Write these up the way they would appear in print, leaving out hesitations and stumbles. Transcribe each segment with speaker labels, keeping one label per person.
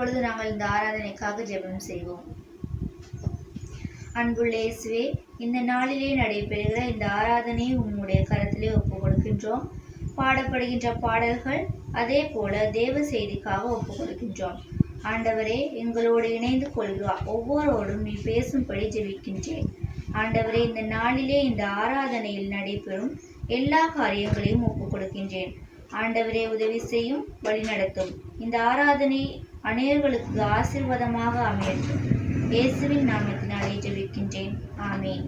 Speaker 1: இப்பொழுது நாங்கள் இந்த ஆராதனைக்காக ஜெபம் செய்வோம். அன்புள்ள இயேசுவே, இந்த நாளிலே நடைபெறுகிற இந்த ஆராதனையை உம்முடைய கரத்திலே ஒப்புக் கொடுக்கின்றோம். பாடப்படுகின்ற பாடல்கள் அதே போல தேவ செய்திக்காக ஒப்புக் கொடுக்கின்றோம். ஆண்டவரே, எங்களோடு இணைந்து கொள்கிறா ஒவ்வொருவரோடும் நீ பேசும்படி ஜெபிக்கின்றேன். ஆண்டவரே, இந்த நாளிலே இந்த ஆராதனையில் நடைபெறும் எல்லா காரியங்களையும் ஒப்புக் கொடுக்கின்றேன். ஆண்டவரே, உதவி செய்யும், வழிநடத்தும். இந்த ஆராதனை அநேகர்களுக்கு ஆசீர்வாதமாக அமையட்டும். இயேசுவின் நாமத்தினாலே ஜெபிக்கின்றேன். ஆமென்.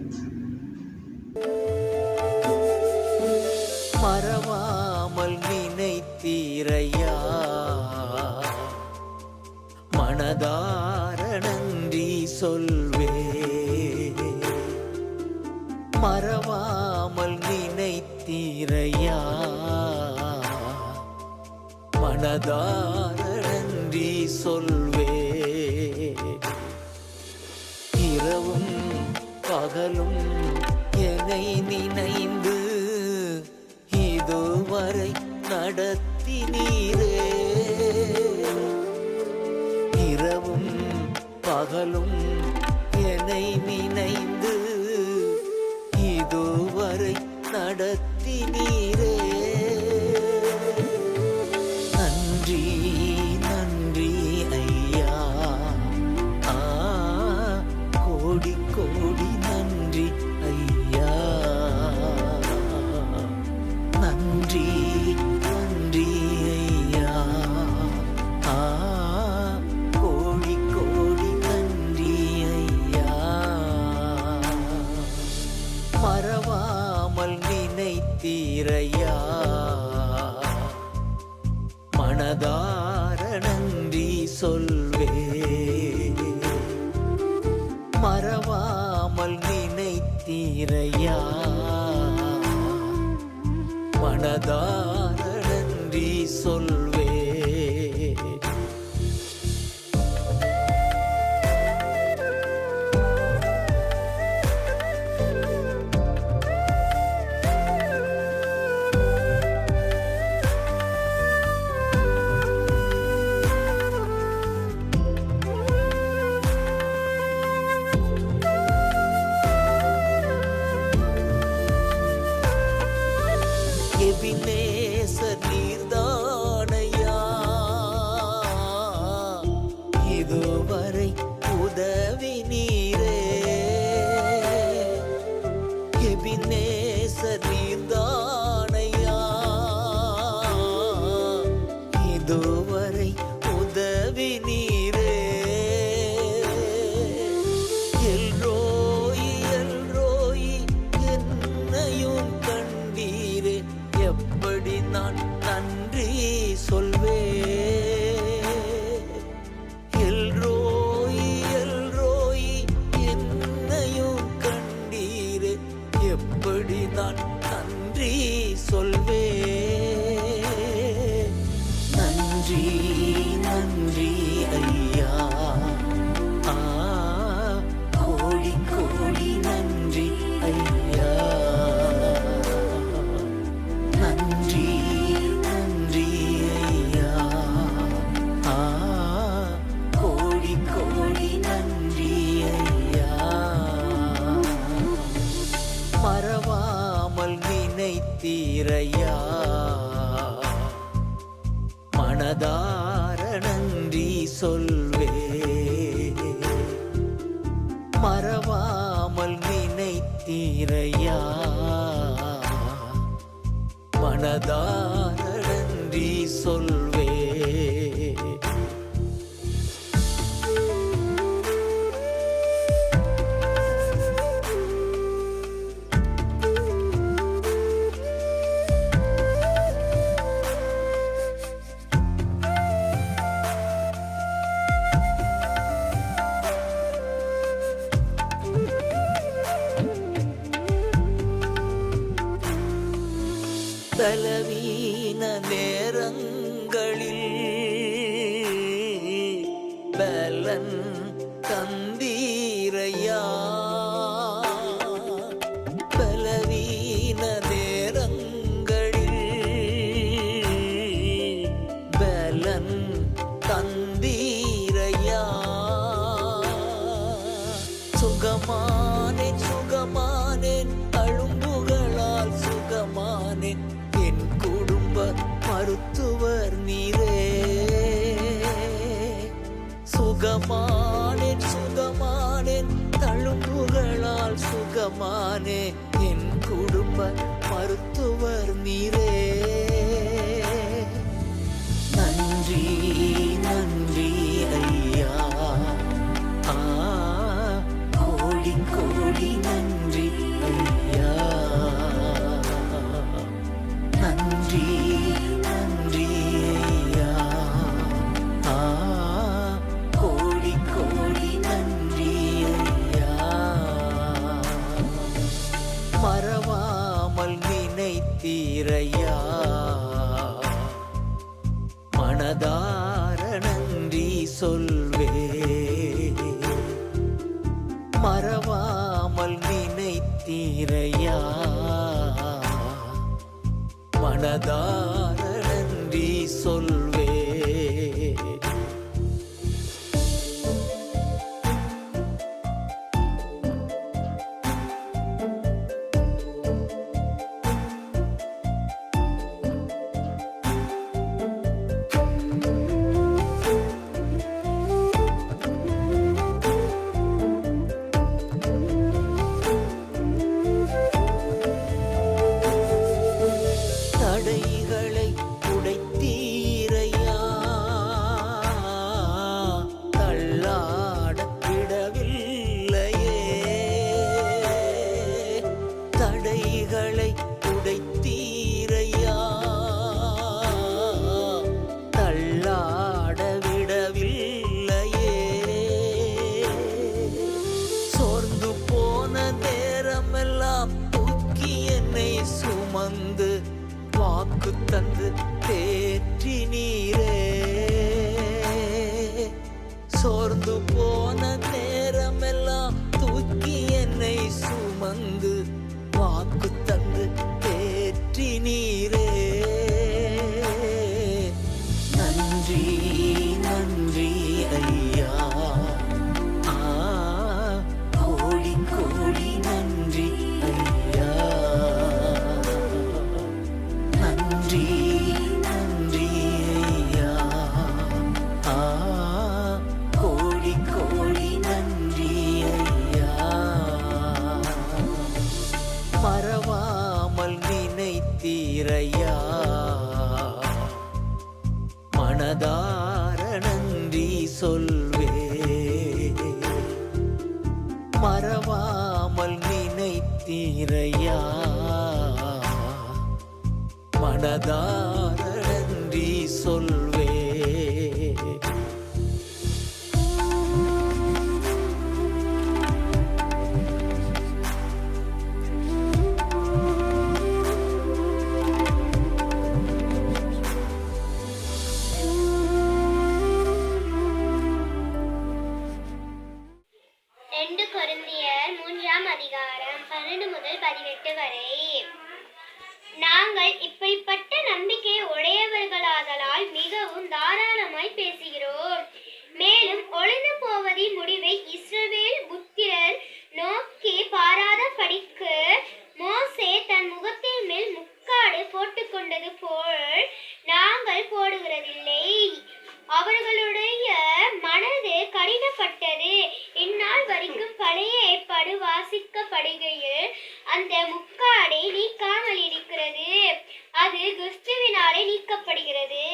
Speaker 2: மறவாமல் நினைத்தீரையா, மனதார நன்றி சொல்வே. மறவாமல் நினைத்தீரையா, மனதார நன்றி சொல்வே. இரவும் பகலும் என்னை நினைந்து இதுவரை நடத்தினீரே. இரவும் பகலும் என்னை நினைந்து இதுவரை நடத்தினீரே. நன்றி நன்றி ஐயா, கோடி கோடி நன்றி ஐயா. நன்றி நன்றி ஐயா, கோடி கோடி நன்றி ஐயா. மறவாமல் நினைத்தீரையா, மனதார நன்றி சொல்வே. மறவாமல் நினைத்தீரையா, மனதார நன்றி சொல்வே. எபினேசர் நீர்தானையா, இதுவரை உதவி நீரே. எபினேசர் நீர்தானையா, இதுவரை உதவி நீரே. எல்ரோயி எல்ரோயி என்னையும் கண்டீரே. எப்படி நான் நன்றி சொல்வே. எல்ரோயி எல்ரோயி என்னையும் கண்டீரே. எப்படி நான் நன்றி சொல்வே. நன்றி நன்றி ஐயா, கோடி கோடி நன்றி ஐயா. நன்றி நன்றி ஐயா, கோடி கோடி நன்றி ஐயா. மறவாமல் நினைத்தீரையா, மனதார நன்றி சொல்வே. மறவாமல் நினைத்தீரையா, மனதார நன்றி சொல்வே. பலவீன நேரங்களில் பலன் தந்தீரையா. பலவீன நேரங்களில் பலன் தந்தீரையா. சுகமானேன் சுகமானேன் தழும்புகளால் சுகமானேன் என் குடும்ப மருத்துவர் நீரே சுகமானேன் சுகமானேன் தழும்புகளால் சுகமானேன் என் குடும்ப மருத்துவர் நீரே நன்றி நன்றி ஐயா கோடி கோடி நன்றி ஐயா நன்றி நன்றி ஐயா கோடி கோடி நன்றி ஐயா மறவாமல் நினைத்தீரையா மனதார நன்றி சொல்வே மறவாமல் நினைத்தீரையா மனதார நன்றி சொல்வே தடைகளை உடைத்தீரையா தள்ளாட விடவில்லையே தடைகளை உடைத்தீரையா தள்ளாட விடவில்லையே சோர்ந்து போன நேரமெல்லாம் தூக்கி என்னை சுமந்து வாக்கு தந்து தேற்றி நீரே சோர்ந்து போன நேரமெல்லாம் தூக்கி என்னை சுமந்து வாக்கு தந்து தேற்றி நீரே நன்றி நன்றி ஐயா கோடி கோடி நன்றி ஐயா நன்றி நன்றி ஐயா கோடி கோடி நன்றி ஐயா மறவாமல் நினைத்தீரையா மனதார நன்றி சொல்வே மறவாமல் நினைத்தீரையா மனதார நன்றி சொல்வே
Speaker 3: கொரிந்தியர் 3:12-18 வரை. நாங்கள் இப்படிப்பட்ட நம்பிக்கை உடையவர்களாதலால் மிகவும் தாராளமாய் பேசுகிறோம். மேலும் ஒளிந்து போவதின் முடிவை இஸ்ரவேல் புத்திரர் நோக்கி பாராதபடிக்கு மோசே தன் முகத்தின் மேல் முக்காடு போட்டுக்கொண்டது போல் நாங்கள் போடுகிறதில்லை. அவர்களுடைய மனது கடினப்பட்டது. இந்நாள் வரைக்கும் பழைய ஏற்பாடு வாசிக்கப்படுகையில் அந்த முக்காடை நீக்காமல் இருக்கிறது. அது கிறிஸ்துவினாலே நீக்கப்படுகிறது.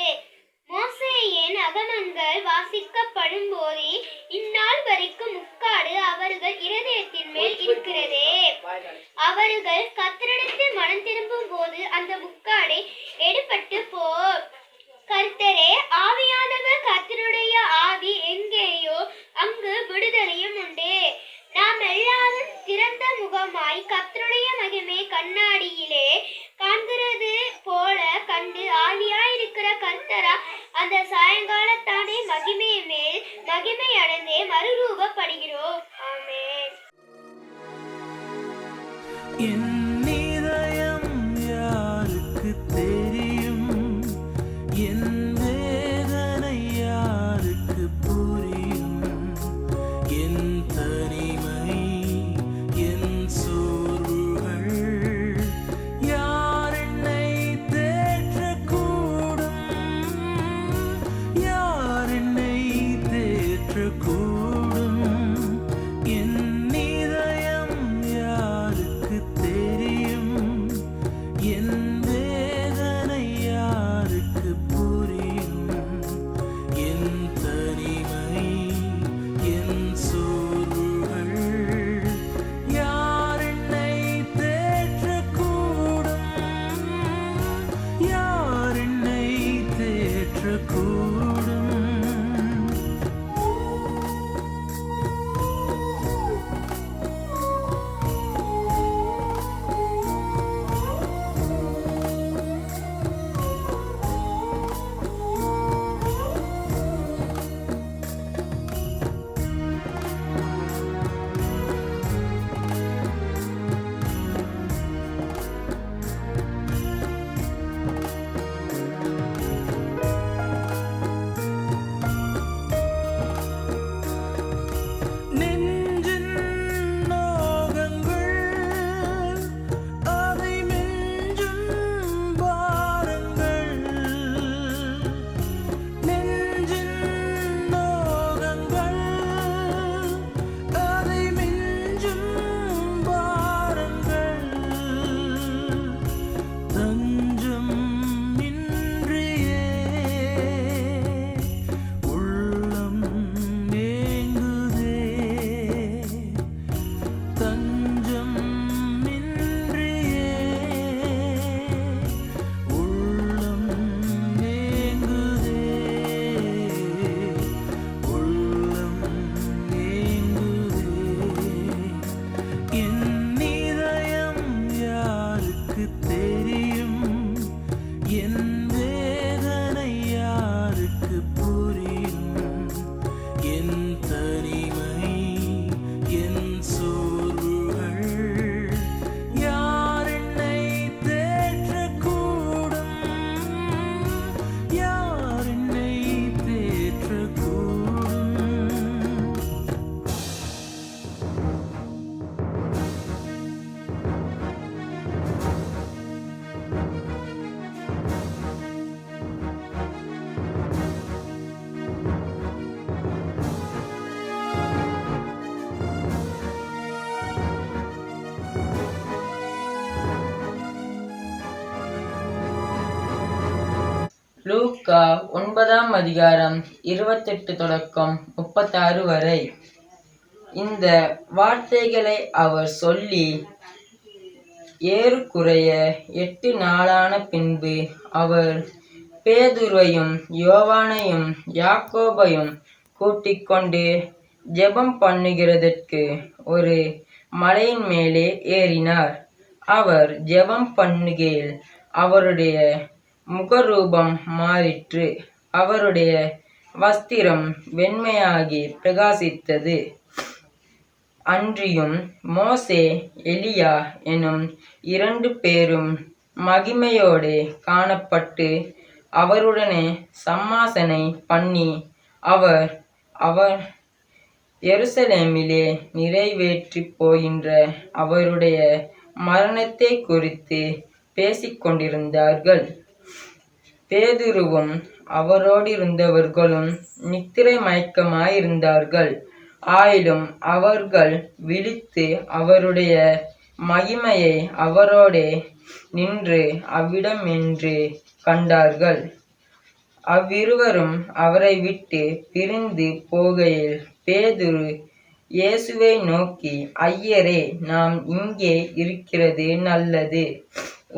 Speaker 3: மோசேயின் அகமங்கள் வாசிக்கப்படும் போதே இந்நாள் வரைக்கும் முக்காடு அவர்கள் இருதயத்தின் மேல் இருக்கிறது. அவர்கள் கர்த்தரிடத்தில் மனம் திரும்பும் போது அந்த முக்காடை எடுபட்டு கர்த்தரே ஆவியானவர் கர்த்தருடைய ஆவி எங்கேயோ அங்கு விடுதலையும் உண்டு. நாம் எல்லாரும் திறந்த முகமாய் கர்த்தருடைய மகிமை கண்ணாடியிலே காண்கிறது போல கண்டு ஆவியாயிருக்கிற கர்த்தரா அந்த சாயங்காலத்தானே மகிமை மேல் மகிமை அடைந்தே மறுரூபப்படுகிறோம். ஆமென்.
Speaker 4: என் இதயம் யாருக்கு தெரியும்? என் வேதனை யாருக்கு புரியும்? என் தனிமை
Speaker 5: லூக்கா 9ஆம் அதிகாரம் 28 தொடக்கம் 36 வரை. இந்த வார்த்தைகளை அவர் சொல்லி ஏறக்குறைய 8 நாளான பின்பு அவர் பேதுருவையும் யோவானையும் யாக்கோபையும் கூட்டிக் கொண்டு ஜெபம் பண்ணுகிறதற்கு ஒரு மலையின் மேலே ஏறினார். அவர் ஜெபம் பண்ணுகையில் அவருடைய முகரூபம் மாறிற்று. அவருடைய வஸ்திரம் வெண்மையாகி பிரகாசித்தது. அன்றியும் மோசே எலியா எனும் 2 பேரும் மகிமையோடு காணப்பட்டு அவருடனே சம்பாஷணை பண்ணி அவர் எருசலேமிலே நிறைவேற்றி போகின்ற அவருடைய மரணத்தை குறித்து பேசிக்கொண்டிருந்தார்கள். பேதுருவும் அவரோடிருந்தவர்களும் நித்திரை மயக்கமாயிருந்தார்கள். ஆயினும் அவர்கள் விழித்து அவருடைய மகிமையை அவரோடே நின்று அவ்விடமென்று கண்டார்கள். அவ்விருவரும் அவரை விட்டு பிரிந்து போகையில் பேதுரு இயேசுவை நோக்கி, ஐயரே, நாம் இங்கே இருக்கிறது நல்லது.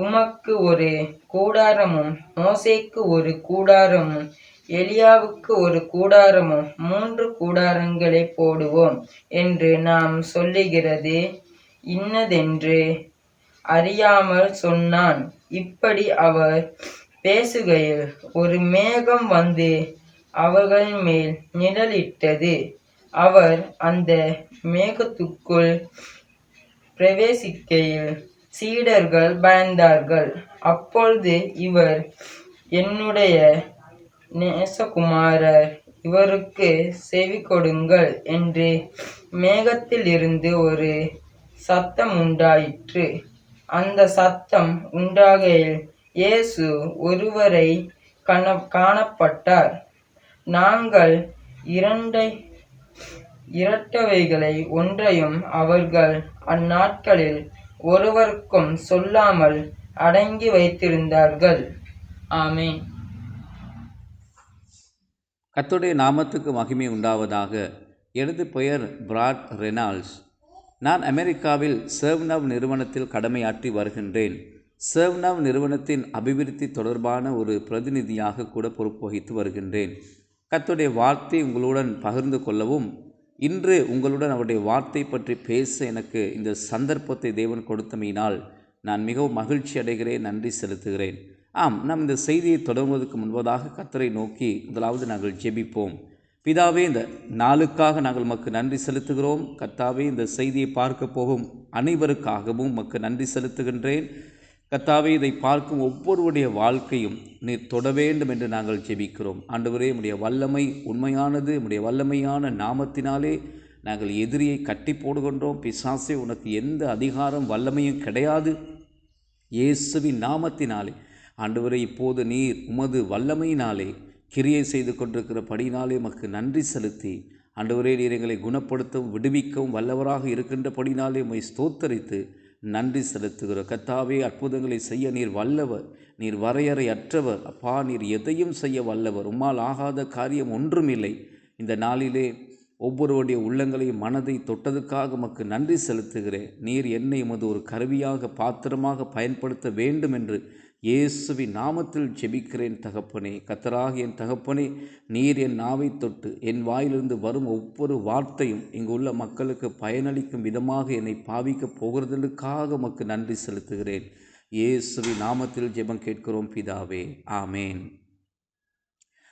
Speaker 5: உமக்கு ஒரு கூடாரமும் மோசேக்கு ஒரு கூடாரமும் எலியாவுக்கு ஒரு கூடாரமும் 3 கூடாரங்களை போடுவோம் என்று நாம் சொல்லுகிறது இன்னதென்று அறியாமல் சொன்னான். இப்படி அவர் பேசுகையில் ஒரு மேகம் வந்து அவர்கள் மேல் நிழலிட்டது. அவர் அந்த மேகத்துக்குள் பிரவேசிக்கையில் சீடர்கள் பயந்தார்கள். அப்பொழுது இவர் என்னுடைய நேசகுமாரர், இவருக்கு செவி கொடுங்கள் என்று மேகத்திலிருந்து ஒரு சத்தம் உண்டாயிற்று. அந்த சத்தம் உண்டாகையில் இயேசு ஒருவரை காணப்பட்டார். நாங்கள் இரட்டவைகளை ஒன்றையும் அவர்கள் அந்நாட்களில் ஒருவருக்கும் சொல்லாமல் அடங்கி வைத்திருந்தார்கள். ஆமென்.
Speaker 6: கர்த்தருடைய நாமத்துக்கு மகிமை உண்டாவதாக. எனது பெயர் பிராட் ரெனால்ட்ஸ். நான் அமெரிக்காவில் சர்வ்நவ் நிறுவனத்தில் கடமையாற்றி வருகின்றேன். சர்வ்நவ் நிறுவனத்தின் அபிவிருத்தி தொடர்பான ஒரு பிரதிநிதியாக கூட பொறுப்பு வகித்து வருகின்றேன். கர்த்தருடைய வார்த்தை உங்களுடன் பகிர்ந்து கொள்ளவும் இன்று உங்களுடன் அவருடைய வார்த்தை பற்றி பேச எனக்கு இந்த சந்தர்ப்பத்தை தேவன் கொடுத்தமையினால் நான் மிகவும் மகிழ்ச்சி அடைகிறேன், நன்றி செலுத்துகிறேன். நாம் இந்த செய்தியை தொடங்குவதற்கு முன்பதாக கர்த்தரை நோக்கி முதலாவது நாங்கள் ஜெபிப்போம். பிதாவே, இந்த நாளுக்காக நாங்கள் உமக்கு நன்றி செலுத்துகிறோம். கர்த்தாவே, இந்த செய்தியை பார்க்க போகும் அனைவருக்காகவும் உமக்கு நன்றி செலுத்துகின்றேன். கர்த்தாவே, இதை பார்க்கும் ஒவ்வொருவருடைய வாழ்க்கையும் நீர் தொட வேண்டும் என்று நாங்கள் ஜெபிக்கிறோம். ஆண்டவரே, உம்முடைய வல்லமை உண்மையானது. உம்முடைய வல்லமையான நாமத்தினாலே நாங்கள் எதிரியை கட்டி போடுகின்றோம். பிசாசே, உனக்கு எந்த அதிகாரம் வல்லமையும் கிடையாது. இயேசுவின் நாமத்தினாலே ஆண்டவரே, இப்போது நீர் உமது வல்லமையினாலே கிரியை செய்து கொண்டிருக்கிறபடினாலே உமக்கு நன்றி செலுத்தி, ஆண்டவரே, நீர் எங்களை குணப்படுத்தவும் விடுவிக்கவும் வல்லவராக இருக்கின்றபடினாலே உம்மை ஸ்தோத்தரித்து நன்றி செலுத்துகிறோம். கர்த்தாவே, அற்புதங்களை செய்ய நீர் வல்லவர். நீர் வரையறையற்றவர். அப்பா, நீர் எதையும் செய்ய வல்லவர். உம்மால் ஆகாத காரியம் ஒன்றுமில்லை. இந்த நாளிலே ஒவ்வொருவருடைய உள்ளங்களையும் மனதை தொட்டதுக்காக உமக்கு நன்றி செலுத்துகிறேன். நீர் என்னை உமது ஒரு கருவியாக பாத்திரமாக பயன்படுத்த வேண்டும் என்று இயேசுவின் நாமத்தில் ஜெபிக்கிறேன் தகப்பனே. கர்த்தராகிய என் தகப்பனே, நீர் என் நாவை தொட்டு என் வாயிலிருந்து வரும் ஒவ்வொரு வார்த்தையும் இங்கு உள்ள மக்களுக்கு பயனளிக்கும் விதமாக என்னை பாவிக்கப் போகிறதற்காக உமக்கு நன்றி செலுத்துகிறேன். இயேசுவின் நாமத்தில் ஜெபம் கேட்கிறோம் பிதாவே. ஆமேன்,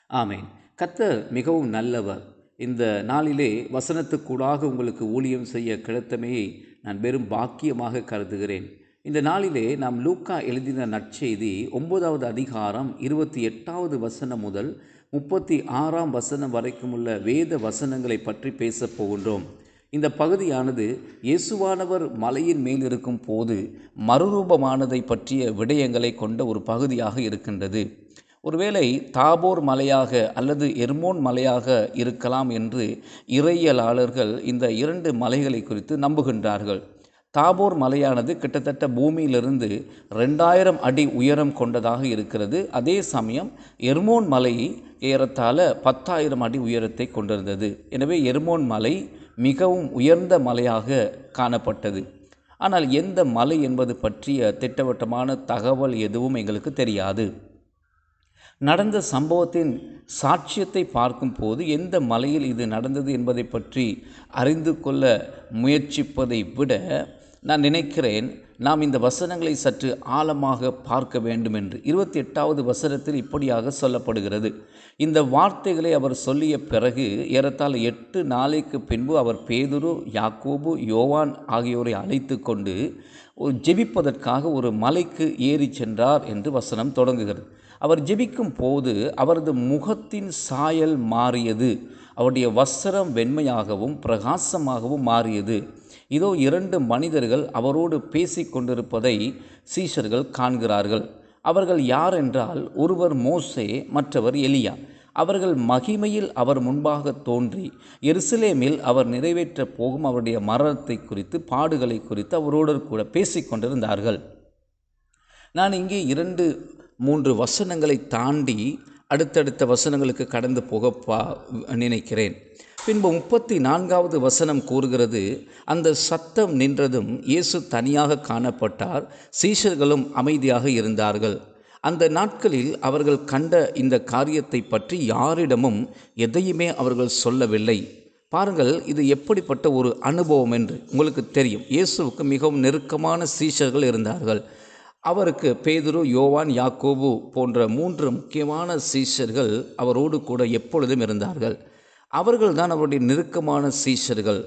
Speaker 6: ஆமேன். கர்த்தர் மிகவும் நல்லவர். இந்த நாளிலே வசனத்துக்கூடாக உங்களுக்கு ஊழியம் செய்ய கிடைத்தமையை நான் வெறும் பாக்கியமாக கருதுகிறேன். இந்த நாளிலே நாம் லூக்கா எழுதின நற்செய்தி 9வது அதிகாரம் 28வது வசனம் முதல் 36ஆம் வசனம் வரைக்கும் உள்ள வேத வசனங்களை பற்றி பேசப் போகின்றோம். இந்த பகுதியானது இயேசுவானவர் மலையின் மேல் இருக்கும் போது மறுரூபமானதை பற்றிய விடயங்களை கொண்ட ஒரு பகுதியாக இருக்கின்றது. ஒருவேளை தாபோர் மலையாக அல்லது எர்மோன் மலையாக இருக்கலாம் என்று இறையியலாளர்கள் இந்த 2 மலைகளை குறித்து நம்புகின்றார்கள். தாபோர் மலையானது கிட்டத்தட்ட பூமியிலிருந்து 2000 அடி உயரம் கொண்டதாக இருக்கிறது. அதே சமயம் எர்மோன் மலை ஏறத்தாழ 10,000 அடி உயரத்தை கொண்டிருந்தது. எனவே எர்மோன் மலை மிகவும் உயர்ந்த மலையாக காணப்பட்டது. ஆனால் எந்த மலை என்பது பற்றிய திட்டவட்டமான தகவல் எதுவும் எங்களுக்கு தெரியாது. நடந்த சம்பவத்தின் சாட்சியத்தை பார்க்கும்போது எந்த மலையில் இது நடந்தது என்பதை பற்றி அறிந்து கொள்ள முயற்சிப்பதை விட நான் நினைக்கிறேன் நாம் இந்த வசனங்களை சற்று ஆழமாக பார்க்க வேண்டும் என்று. 28வது வசனத்தில் இப்படியாக சொல்லப்படுகிறது. இந்த வார்த்தைகளை அவர் சொல்லிய பிறகு ஏறத்தாழ 8 நாளைக்கு பின்பு அவர் பேதுரு, யாக்கோபு, யோவான் ஆகியோரை அழைத்து கொண்டு ஜெபிப்பதற்காக ஒரு மலைக்கு ஏறி சென்றார் என்று வசனம் தொடங்குகிறது. அவர் ஜெபிக்கும் போது அவரது முகத்தின் சாயல் மாறியது. அவருடைய வஸ்திரம் வெண்மையாகவும் பிரகாசமாகவும் மாறியது. இதோ 2 மனிதர்கள் அவரோடு பேசி கொண்டிருப்பதை சீஷர்கள் காண்கிறார்கள். அவர்கள் யார் என்றால், ஒருவர் மோசே, மற்றவர் எலியா. அவர்கள் மகிமையில் அவர் முன்பாக தோன்றி எருசலேமில் அவர் நிறைவேற்ற போகும் அவருடைய மரணத்தை குறித்து, பாடுகளை குறித்து அவரோடு கூட பேசி கொண்டிருந்தார்கள். நான் இங்கே 2-3 வசனங்களை தாண்டி அடுத்தடுத்த வசனங்களுக்கு கடந்து போக நினைக்கிறேன். பின்பு 34வது வசனம் கூறுகிறது, அந்த சத்தம் நின்றதும் இயேசு தனியாக காணப்பட்டார், சீஷர்களும் அமைதியாக இருந்தார்கள். அந்த நாட்களில் அவர்கள் கண்ட இந்த காரியத்தை பற்றி யாரிடமும் எதையுமே அவர்கள் சொல்லவில்லை. பாருங்கள், இது எப்படிப்பட்ட ஒரு அனுபவம் என்று உங்களுக்கு தெரியும். இயேசுவுக்கு மிகவும் நெருக்கமான சீஷர்கள் இருந்தார்கள். அவருக்கு பேதுரு, யோவான், யாக்கோபு போன்ற 3 முக்கியமான சீஷர்கள் அவரோடு கூட எப்பொழுதும் இருந்தார்கள். அவர்கள்தான் அவருடைய நெருக்கமான சீஷர்கள்.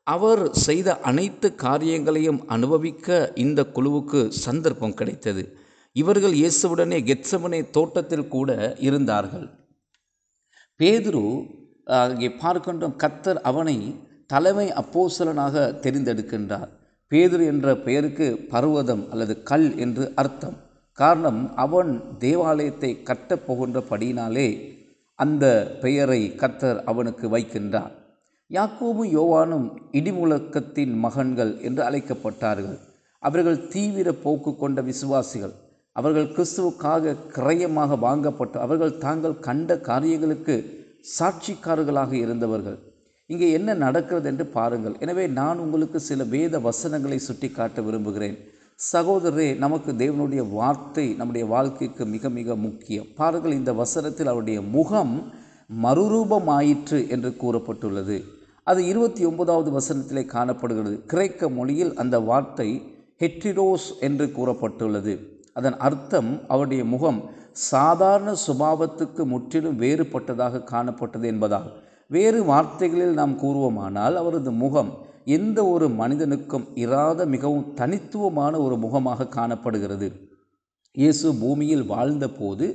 Speaker 6: அவர் செய்த அனைத்து காரியங்களையும் அனுபவிக்க இந்த குழுவுக்கு சந்தர்ப்பம் கிடைத்தது. இவர்கள் இயேசுவுடனே கெத்செமனே தோட்டத்தில் கூட இருந்தார்கள். பேதுரு அங்கே பார்க்கின்றோம், கர்த்தர் அவனை தலைமை அப்போஸ்தலனாக தெரிந்தெடுக்கின்றார். பேதுரு என்ற பெயருக்கு பர்வதம் அல்லது கல் என்று அர்த்தம். காரணம், அவன் தேவாலயத்தை கட்டப் போகின்றபடியினாலே அந்த பெயரை கர்த்தர் அவனுக்கு வைக்கின்றார். யாக்கோபு, யோவானும் இடிமுழக்கத்தின் மகன்கள் என்று அழைக்கப்பட்டார்கள். அவர்கள் தீவிர போக்கு கொண்ட விசுவாசிகள். அவர்கள் கிறிஸ்துவுக்காக கிரயமாக வாங்கப்பட்டு அவர்கள் தாங்கள் கண்ட காரியங்களுக்கு சாட்சிக்காரர்களாக இருந்தவர்கள். இங்கே என்ன நடக்கிறது என்று பாருங்கள். எனவே நான் உங்களுக்கு சில வேத வசனங்களை சுட்டி காட்ட விரும்புகிறேன். சகோதரரே, நமக்கு தேவனுடைய வார்த்தை நம்முடைய வாழ்க்கைக்கு மிக மிக முக்கியம். பாருங்கள், இந்த வசனத்தில் அவருடைய முகம் மறுரூபமாயிற்று என்று கூறப்பட்டுள்ளது. அது 29வது வசனத்திலே காணப்படுகிறது. கிரேக்க மொழியில் அந்த வார்த்தை ஹெட்ரிரோஸ் என்று கூறப்பட்டுள்ளது. அதன் அர்த்தம் அவருடைய முகம் சாதாரண சுபாவத்துக்கு முற்றிலும் வேறுபட்டதாக காணப்பட்டது என்பதால். வேறு வார்த்தைகளில் நாம் கூறுவோமானால் அவரது முகம் எந்த ஒரு மனிதனுக்கும் இராத மிகவும் தனித்துவமான ஒரு முகமாக காணப்படுகிறது. இயேசு பூமியில் வாழ்ந்தபோது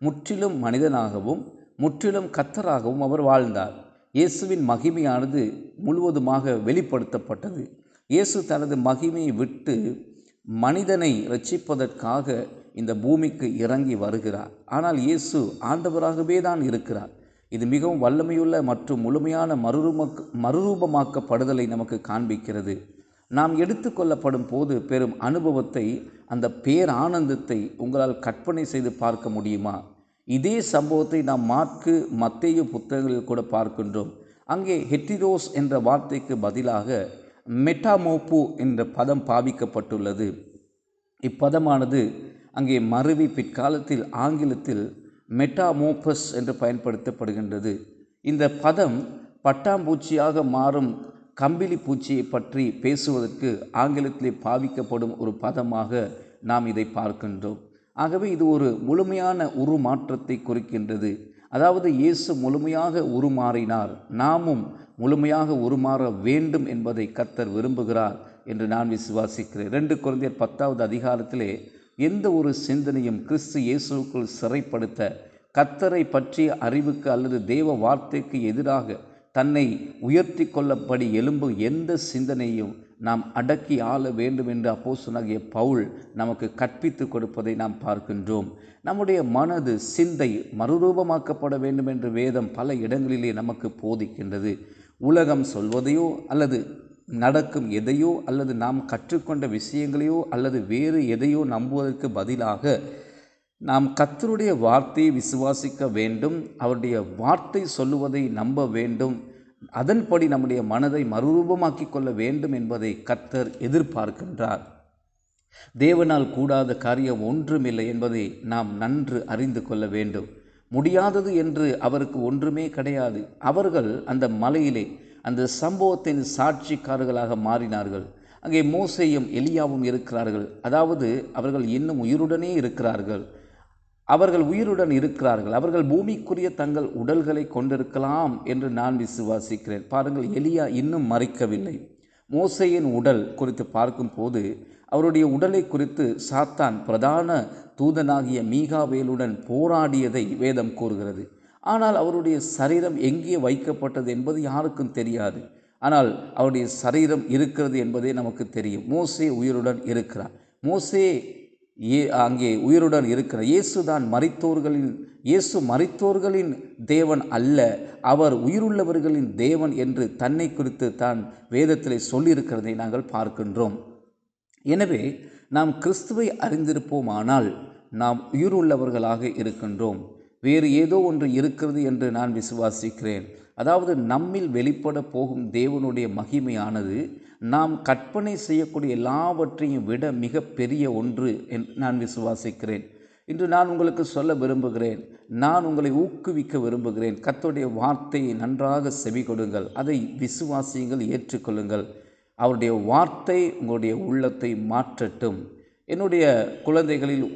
Speaker 6: முற்றிலும் மனிதனாகவும் முற்றிலும் கர்த்தராகவும் அவர் வாழ்ந்தார். இயேசுவின் மகிமையானது முழுவதுமாக வெளிப்படுத்தப்பட்டது. இயேசு தனது மகிமையை விட்டு மனிதனை ரட்சிப்பதற்காக இந்த பூமிக்கு இறங்கி வருகிறார். ஆனால் இயேசு ஆண்டவராகவே தான் இருக்கிறார். இது மிகவும் வல்லமையுள்ள மற்றும் முழுமையான மறுரூபமாக்கப்படுதலை நமக்கு காண்பிக்கிறது. நாம் எடுத்துக்கொள்ளப்படும் போது பெரும் அனுபவத்தை, அந்த பேரானந்தத்தை உங்களால் கற்பனை செய்து பார்க்க முடியுமா? இதே சம்பவத்தை நாம் மாற்கு, மத்தேயு புத்தகங்களில் கூட பார்க்கின்றோம். அங்கே ஹெட்டிரோஸ் என்ற வார்த்தைக்கு பதிலாக மெட்டாமோப்பு என்ற பதம் பாவிக்கப்பட்டுள்ளது. இப்பதமானது அங்கே மருவி பிற்காலத்தில் ஆங்கிலத்தில் மெட்டாமோபஸ் என்று பயன்படுத்தப்படுகின்றது. இந்த பதம் பட்டாம்பூச்சியாக மாறும் கம்பிளி பூச்சியை பற்றி பேசுவதற்கு ஆங்கிலத்திலே பாவிக்கப்படும் ஒரு பதமாக நாம் இதை பார்க்கின்றோம். ஆகவே இது ஒரு முழுமையான உருமாற்றத்தை குறிக்கின்றது. அதாவது இயேசு முழுமையாக உருமாறினார், நாமும் முழுமையாக உருமாற வேண்டும் என்பதை கர்த்தர் விரும்புகிறார் என்று நான் விசுவாசிக்கிறேன். 2 கொரிந்தியர் 10வது அதிகாரத்திலே எந்த ஒரு சிந்தனையும் கிறிஸ்து இயேசுவுக்குள் சிறைப்படுத்த, கர்த்தரை பற்றிய அறிவுக்கு அல்லது தேவ வார்த்தைக்கு எதிராக தன்னை உயர்த்தி கொள்ளப்படி எழும்பும் எந்த சிந்தனையும் நாம் அடக்கி ஆள வேண்டும் என்று அப்போஸ்தலனாகிய பவுல் நமக்கு கற்பித்து கொடுப்பதை நாம் பார்க்கின்றோம். நம்முடைய மனது, சிந்தை மறுரூபமாக்கப்பட வேண்டும் என்று வேதம் பல இடங்களிலே நமக்கு போதிக்கின்றது. உலகம் சொல்வதையோ அல்லது நடக்கும் எதையோ அல்லது நாம் கற்றுக்கொண்ட விஷயங்களையோ அல்லது வேறு எதையோ நம்புவதற்கு பதிலாக நாம் கர்த்தருடைய வார்த்தையை விசுவாசிக்க வேண்டும். அவருடைய வார்த்தை சொல்லுவதை நம்ப வேண்டும். அதன்படி நம்முடைய மனதை மறுரூபமாக்கி கொள்ள வேண்டும் என்பதை கர்த்தர் எதிர்பார்க்கின்றார். தேவனால் கூடாத காரியம் ஒன்றுமில்லை என்பதை நாம் நன்கு அறிந்து கொள்ள வேண்டும். முடியாதது என்று அவருக்கு ஒன்றுமே கிடையாது. அவர்கள் அந்த மலையிலே அந்த சம்பவத்தின் சாட்சிக்காரர்களாக மாறினார்கள். அங்கே மோசேயும் எலியாவும் இருக்கிறார்கள். அதாவது அவர்கள் இன்னும் உயிருடனே இருக்கிறார்கள். அவர்கள் உயிருடன் இருக்கிறார்கள். அவர்கள் பூமிக்குரிய தங்கள் உடல்களை கொண்டிருக்கலாம் என்று நான் விசுவாசிக்கிறேன். பாருங்கள், எலியா இன்னும் மரிக்கவில்லை. மோசேயின் உடல் குறித்து பார்க்கும்போது அவருடைய உடலை குறித்து சாத்தான் பிரதான தூதனாகிய மீகாவேலுடன் போராடியதை வேதம் கூறுகிறது. ஆனால் அவருடைய சரீரம் எங்கே வைக்கப்பட்டது என்பது யாருக்கும் தெரியாது. ஆனால் அவருடைய சரீரம் இருக்கிறது என்பதே நமக்கு தெரியும். மோசே உயிருடன் இருக்கிறார். மோசே அங்கே உயிருடன் இருக்கிறார். இயேசு மரித்தோர்களின் தேவன் அல்ல, அவர் உயிருள்ளவர்களின் தேவன் என்று தன்னை குறித்து தான் வேதத்திலே சொல்லியிருக்கிறதை நாங்கள் பார்க்கின்றோம். எனவே நாம் கிறிஸ்துவை அறிந்திருப்போமானால் நாம் உயிருள்ளவர்களாக இருக்கின்றோம். வேறு ஏதோ ஒன்று இருக்கிறது என்று நான் விசுவாசிக்கிறேன். அதாவது நம்மில் வெளிப்பட போகும் தேவனுடைய மகிமையானது நாம் கற்பனை செய்யக்கூடிய எல்லாவற்றையும் விட மிக பெரிய ஒன்று நான் விசுவாசிக்கிறேன். இன்று நான் உங்களுக்கு சொல்ல விரும்புகிறேன், நான் உங்களை ஊக்குவிக்க விரும்புகிறேன். கர்த்தருடைய வார்த்தையை நன்றாக செவி கொடுங்கள், அதை விசுவாசியுங்கள், ஏற்றுக்கொள்ளுங்கள். அவருடைய வார்த்தை உங்களுடைய உள்ளத்தை மாற்றட்டும். என்னுடைய குழந்தைகளில்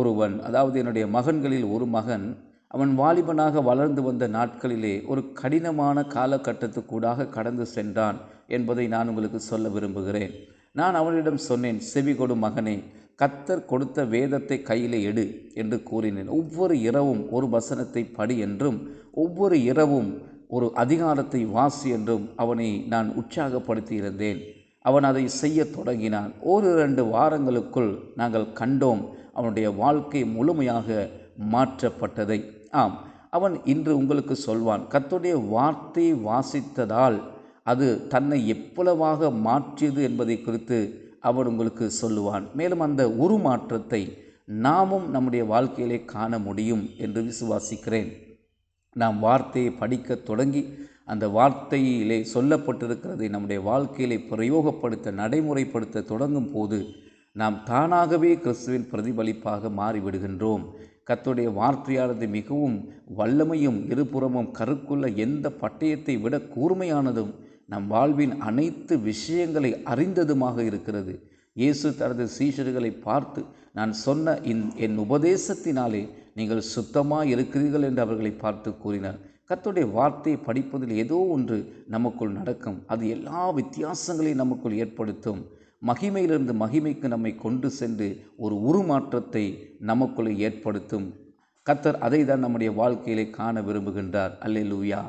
Speaker 6: ஒருவன், அதாவது என்னுடைய மகன்களில் ஒரு மகன், அவன் வாலிபனாக வளர்ந்து வந்த நாட்களிலே ஒரு கடினமான காலகட்டத்துக்கூடாக கடந்து சென்றான் என்பதை நான் உங்களுக்கு சொல்ல விரும்புகிறேன். நான் அவனிடம் சொன்னேன், செவி கொடு மகனே, கர்த்தர் கொடுத்த வேதத்தை கையிலே எடு என்று கூறினேன். ஒவ்வொரு இரவும் ஒரு வசனத்தை படி என்றும் ஒவ்வொரு இரவும் ஒரு அதிகாரத்தை வாசி என்றும் அவனை நான் உற்சாகப்படுத்தி இருந்தேன். அவன் அதை செய்ய தொடங்கினான். 1-2 வாரங்களுக்குள் நாங்கள் கண்டோம் அவனுடைய வாழ்க்கை முழுமையாக மாற்றப்பட்டதை. ஆம், அவன் இன்று உங்களுக்கு சொல்வான், கர்த்தருடைய வார்த்தையை வாசித்ததால் அது தன்னை எவ்வளவாக மாற்றியது என்பதை குறித்து அவன் உங்களுக்கு சொல்லுவான். மேலும் அந்த உருமாற்றத்தை நாமும் நம்முடைய வாழ்க்கையிலே காண முடியும் என்று விசுவாசிக்கிறேன். நாம் வார்த்தையை படிக்க தொடங்கி அந்த வார்த்தையிலே சொல்லப்பட்டிருக்கிறதை நம்முடைய வாழ்க்கையிலே பிரயோகப்படுத்த நடைமுறைப்படுத்த தொடங்கும் போது நாம் தானாகவே கிறிஸ்துவின் பிரதிபலிப்பாக மாறிவிடுகின்றோம். கர்த்தருடைய வார்த்தையானது மிகவும் வல்லமையும் இருபுறமும் கருக்குள்ள எந்த பட்டயத்தை விட கூர்மையானதும் நம் வாழ்வின் அனைத்து விஷயங்களை அறிந்ததுமாக இருக்கிறது. இயேசு தனது சீஷர்களை பார்த்து, நான் சொன்ன என் உபதேசத்தினாலே நீங்கள் சுத்தமாக இருக்கிறீர்கள் என்று அவர்களை பார்த்து கூறினார். கர்த்தருடைய வார்த்தையை படிப்பதில் ஏதோ ஒன்று நமக்குள் நடக்கும். அது எல்லா வித்தியாசங்களையும் நமக்குள் ஏற்படுத்தும். மகிமையிலிருந்து மகிமைக்கு நம்மை கொண்டு சென்று ஒரு உருமாற்றத்தை நமக்குள்ளே ஏற்படுத்தும். கர்த்தர் அதை தான் நம்முடைய வாழ்க்கையிலே காண விரும்புகின்றார். அல்லேலூயா.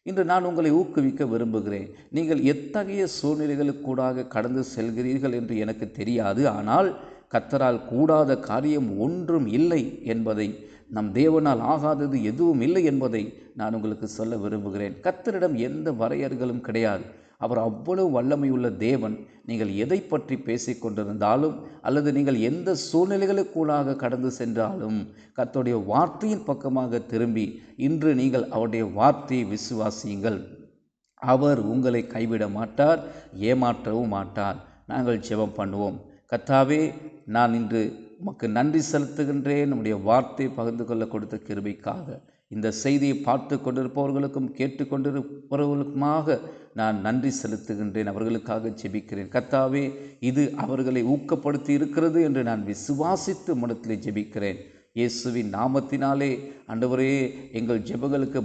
Speaker 6: இன்று நான் உங்களை ஊக்குவிக்க விரும்புகிறேன். நீங்கள் எத்தகைய சூழ்நிலைகளுக்கூடாக கடந்து செல்கிறீர்கள் என்று எனக்கு தெரியாது. ஆனால் கர்த்தரால் கூடாத காரியம் ஒன்றும் இல்லை என்பதை, நம் தேவனால் ஆகாதது எதுவும் இல்லை என்பதை நான் உங்களுக்கு சொல்ல விரும்புகிறேன். கர்த்தரிடம் எந்த வரையறைகளும் கிடையாது. அவர் அவ்வளவு வல்லமையுள்ள தேவன். நீங்கள் எதை பற்றி பேசிக்கொண்டிருந்தாலும் அல்லது நீங்கள் எந்த சூழ்நிலைகளுக்குள்ளாக கடந்து சென்றாலும் கர்த்தருடைய வார்த்தையின் பக்கமாக திரும்பி இன்று நீங்கள் அவருடைய வார்த்தையை விசுவாசியுங்கள். அவர் உங்களை கைவிட மாட்டார், ஏமாற்றவும் மாட்டார். நாங்கள் ஜெபம் பண்ணுவோம். கர்த்தாவே, நான் இன்று உமக்கு நன்றி செலுத்துகின்றேன். நம்முடைய வார்த்தையை பகிர்ந்து கொள்ள கொடுத்த கிருபைக்காக. இந்த செய்தியை பார்த்து கொண்டிருப்பவர்களுக்கும் கேட்டுக்கொண்டிருப்பவர்களுக்குமாக நான் நன்றி செலுத்துகின்றேன். அவர்களுக்காக ஜெபிக்கிறேன். கர்த்தாவே, இது அவர்களை ஊக்கப்படுத்தி இருக்கிறது என்று நான் விசுவாசித்து உம்மிடத்திலே ஜெபிக்கிறேன். இயேசுவின் நாமத்தினாலே ஆண்டவரே, எங்கள் ஜெபங்களுக்கு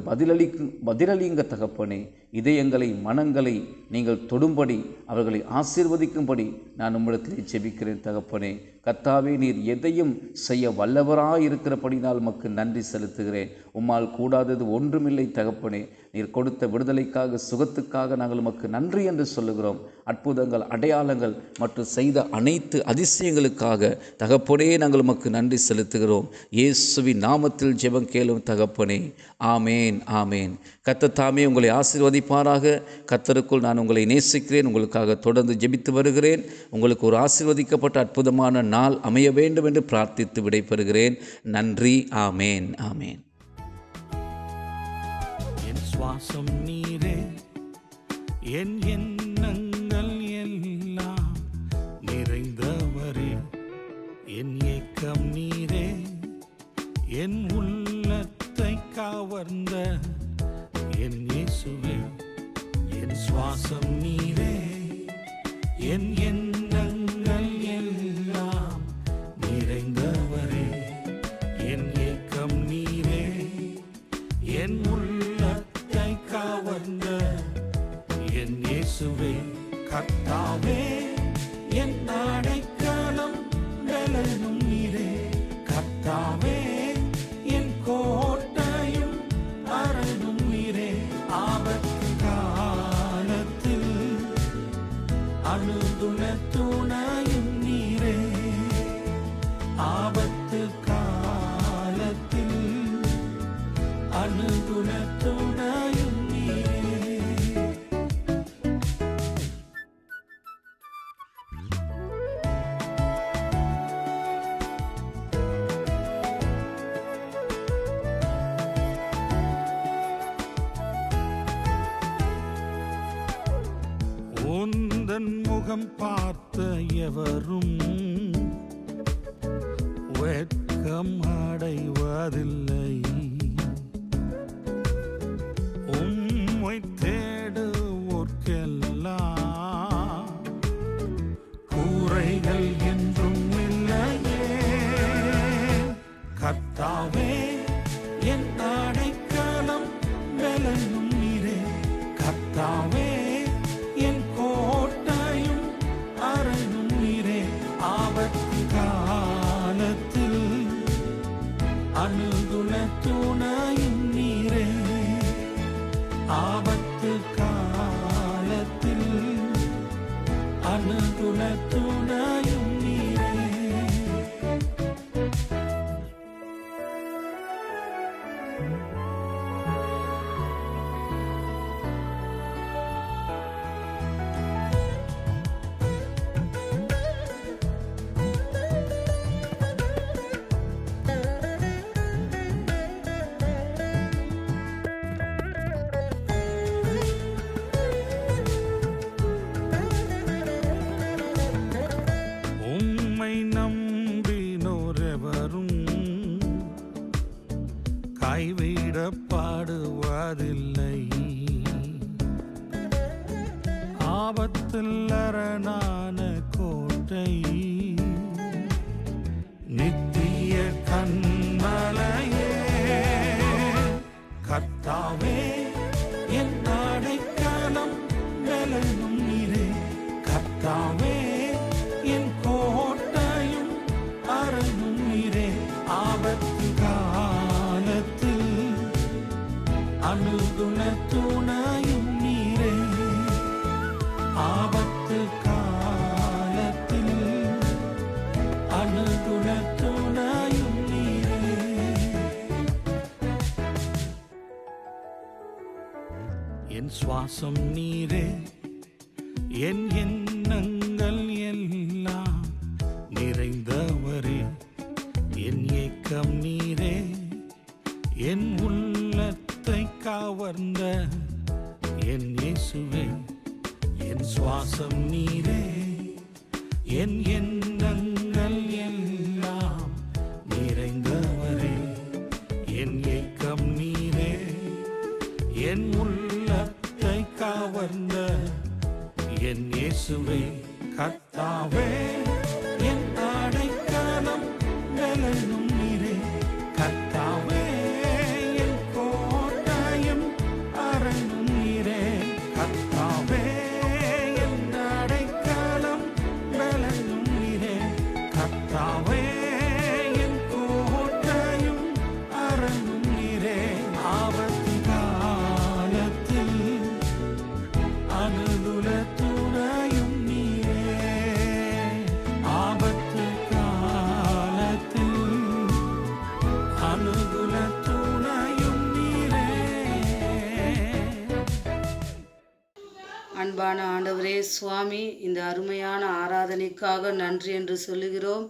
Speaker 6: பதிலளிங்க தகப்பனே. இதயங்களை மனங்களை நீங்கள் தொடும்படி, அவர்களை ஆசீர்வதிக்கும்படி நான் உம்மிடத்திலே ஜெபிக்கிறேன் தகப்பனே. கர்த்தாவே, நீர் எதையும் செய்ய வல்லவராயிருக்கிறபடினால் உமக்கு நன்றி செலுத்துகிறேன். உம்மால் கூடாதது ஒன்றுமில்லை தகப்பனே. நீர் கொடுத்த விடுதலைக்காக, சுகத்துக்காக நாங்கள் உமக்கு நன்றி என்று சொல்லுகிறோம். அற்புதங்கள், அடையாளங்கள் மற்றும் செய்த அனைத்து அதிசயங்களுக்காக தகப்பனே நாங்கள் உமக்கு நன்றி செலுத்துகிறோம். இயேசுவின் நாமத்தில் ஜெபம் கேளும் தகப்பனே. ஆமேன், ஆமேன். கர்த்தர் தாமே உங்களை ஆசீர்வதிப்பார். ஆசீர்வதிப்பாராக. கர்த்தருக்குள் நான் உங்களை நேசிக்கிறேன். உங்களுக்காக தொடர்ந்து ஜெபித்து வருகிறேன். உங்களுக்கு ஒரு ஆசீர்வதிக்கப்பட்ட அற்புதமான நாள் அமைய வேண்டும் என்று பிரார்த்தித்து விடைபெறுகிறேன். நன்றி. ஆமேன். ஆமேன்.
Speaker 4: என் சுவாசம் நீரே, என் எண்ணங்கள் எல்லாம் நிறைந்தவரே, என் ஏக்கம் நீரே, என் உள்ளத்தை கவர்ந்த என் இயேசுவே. என் சுவாசம் நீரே, என் எண்ணங்கள் எல்லாம் நிறைந்தவரே, என் ஏக்கம் நீரே, என் உள்ளத்தை கவர்ந்த என் இயேசுவே. கர்த்தாவே என் அடைக்கலம் பலனும் நீரே, கர்த்தாவே என் கோட்டையும் அரணும் நீரே. ஆபத்து காலத்தில் அனுதுண துணையும் நீரே, ஆபத்து காலத்தில் அனுதுண துணையும் நீரே. உந்தன் முகம் பார்த்த எவரும் வெட்கம் அடைவதில்லை. உம்மை தேடுவோர்க்கெல்லாம் குறைகள் என்றும் இல்லையே. கர்த்தாவே என் அடைக்கலம் பலனும் நீரே, கர்த்தாவே என் கோட்டையும் அரணும் நீரே. ஆபத்து காலத்தில் அனுகுண துணையும் நீரே, ஆபத்து காலத்தில் அனுகுண துணையும் நீரே. உம்மை நம்பினோரெவரும் கைவிடப்படுவதில்லை. ஆபத்தில் அரணான கோட்டை, நித்திய கண்மலையே. கர்த்தாவே என் அடைக்கலம் பலனும் நீரே, கர்த்தாவே என் கோட்டையும் அரணும் நீரே. ஆபத்து காலத்தில் அனுகுண துணையும் நீரே, ஆபத்து காலத்தில் அனுகுண துணையும் நீரே. என் சுவாசம் நீரே, என் எண்ணங்கள் எல்லாம் நிறைந்தவரே, என் ஏக்கம் நீரே, என் உள்ளத்தை கவர்ந்த என் இயேசுவே. என் சுவாசம் நீரே, என் எண்ணங்கள் எல்லாம் நிறைந்தவரே, என் ஏக்கம் நீரே, என் உள்ளத்தை கவர்ந்த என் இயேசுவே. கர்த்தாவே என் அடைக்கலம் பலனும் நீரே, கர்த்தாவே என் கோட்டையும் அரணும் நீரே, கர்த்தாவே என் அடைக்கலம் பலனும் நீரே, கர்த்தாவே என் கோட்டையும் அரணும் நீரே. ஆபத்து காலத்தில் அனுகுண துணையும் நீரே, ஆபத்து காலத்தில்
Speaker 7: அன்பான ஆண்டவரே சுவாமி, இந்த அருமையான ஆராதனைக்காக நன்றி என்று சொல்லுகிறோம்.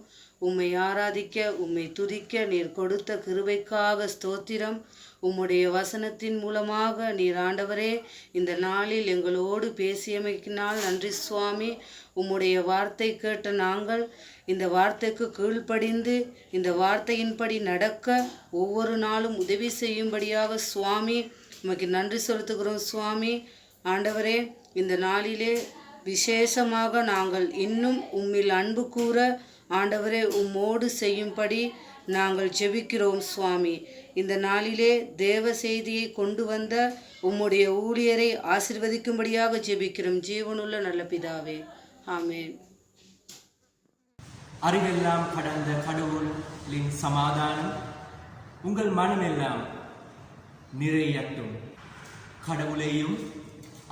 Speaker 7: உம்மை ஆராதிக்க, உம்மை துதிக்க நீர் கொடுத்த கிருபைக்காக ஸ்தோத்திரம். உம்முடைய வசனத்தின் மூலமாக நீர் ஆண்டவரே இந்த நாளில் எங்களோடு பேசியமைக்கினால் நன்றி சுவாமி. உம்முடைய வார்த்தை கேட்ட நாங்கள் இந்த வார்த்தைக்கு கீழ்ப்படிந்து இந்த வார்த்தையின்படி நடக்க ஒவ்வொரு நாளும் உதவி செய்யும்படியாக சுவாமி உமக்கு நன்றி செலுத்துகிறோம் சுவாமி. ஆண்டவரே, இந்த நாளிலே விசேஷமாக நாங்கள் இன்னும் உம்மில் அன்பு கூற ஆண்டவரே உம்மோடு செய்யும்படி நாங்கள் ஜெபிக்கிறோம் சுவாமி. இந்த நாளிலே தேவ செய்தியை கொண்டு வந்த உம்முடைய ஊழியரை ஆசீர்வதிக்கும்படியாக ஜெபிக்கிறோம் ஜீவனுள்ள நல்ல பிதாவே, ஆமென்.
Speaker 8: அறிவெல்லாம் கடந்த கடவுளின் சமாதானம் உங்கள் மனமெல்லாம் நிறையட்டும். கடவுளையும்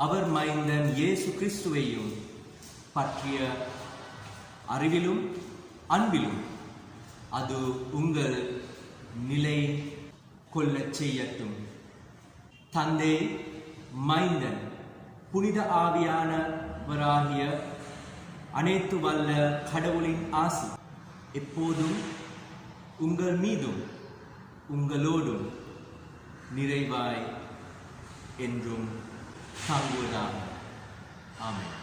Speaker 8: அவர் மைந்தன் இயேசு கிறிஸ்துவையும் பற்றிய அறிவிலும் அன்பிலும் அது உங்கள் நிலை கொள்ளச் செய்யட்டும். தந்தை, மைந்தன், புனித ஆவியானவராகிய அனைத்து வல்ல கடவுளின் ஆசி எப்போதும் உங்கள் மீதும் உங்களோடும் நிறைவாய் என்றும் தாங்குவதாக. ஆமென்.